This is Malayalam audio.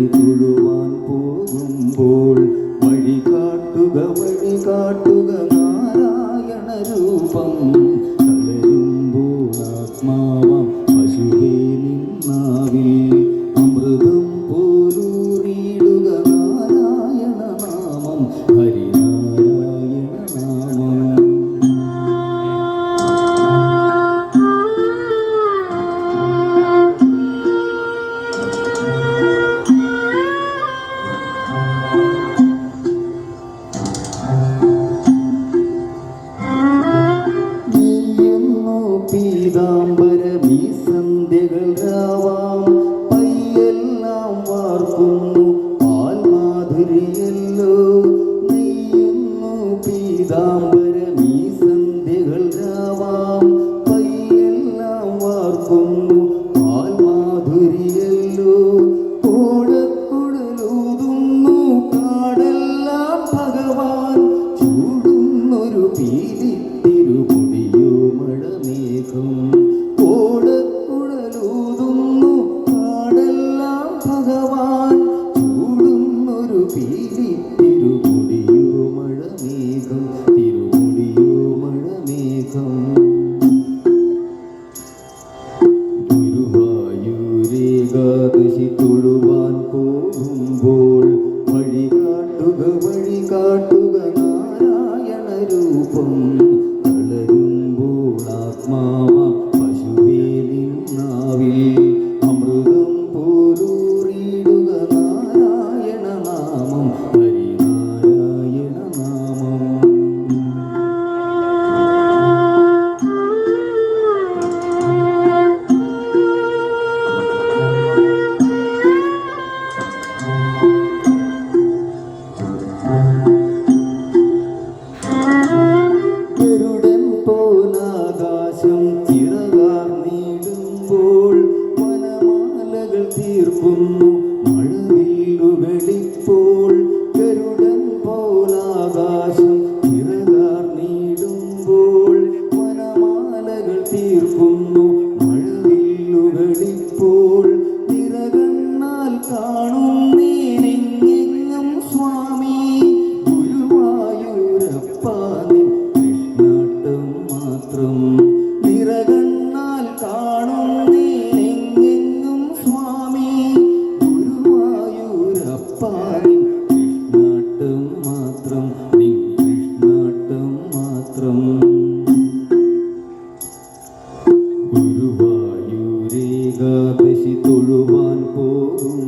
ഏകാദശി തൊഴുവാൻ പോകുമ്പോൾ വഴി കാട്ടുക നാരായണ രൂപം തളരുമ്പോൾ ആത്മാവാം പശുവേ നിന്നാവിൽ അമൃതം പോലൂറിയിടുക നാരായണ നാമം ഹരിനാരായണ നാമം. പീതാംബരമീ സന്ധ്യകൾ രാവാം പയ്യെല്ലാം വാർക്കുന്നു പാൽമാധുരിയല്ലോ നെയ്യുന്നു പീതാംബരമീ സന്ധ്യകൾ രാവാം പയ്യെല്ലാം വാർക്കുന്നു പാൽമാധുരിയല്ലോ ഓടക്കുഴലൂതുന്നു കാടെല്ലാം ഭഗവാൻ ചൂടുന്നൊരു പീലി തിരുമുടിയോ മഴമേഘം ഓടക്കുഴലൂതുന്നു കാടെല്ലാം ഭഗവാൻ ചൂടുന്നൊരു പീലി തിരുമുടിയോ മഴമേഘം തിരുമുടിയോ മഴമേഘം. ഗുരുവായൂരേകാദശി തൊഴുവാൻ പോകുമ്പോൾ വഴി കാട്ടുക നാരായണ രൂപം തളരുമ്പോൾ ആത്മാവാം പശുവേ നിന്നാവിൽ അമൃതം പോലൂറിയിടുക നാരായണ നാമം ഹരിനാരായണ നാമം. ഗരുഡൻ പോലാകാശം ചിറകാർന്നിടുമ്പോൾ വനമാലകൾ തീർക്കുന്നു മഴവില്ലുകളിപ്പോൾ ഗരുഡൻ പോലാകാശം ചിറകാർന്നിടുമ്പോൾ വനമാലകൾ തീർക്കുന്നു മഴവില്ലുകളിപ്പോൾ നിറകണ്ണാൽ കാണുന്നേനെങ്ങെങ്ങും സ്വാമി ഗുരുവായൂരപ്പ കൃഷ്ണാട്ടം മാത്രം നിറകണ്ണാൽ കാണുന്നേനെങ്ങെങ്ങും സ്വാമി ഗുരുവായൂരപ്പ കൃഷ്ണാട്ടം മാത്രം കൃഷ്ണാട്ടം മാത്രം. ഗുരുവായൂരേകാദശി തൊഴുവാൻ പോകും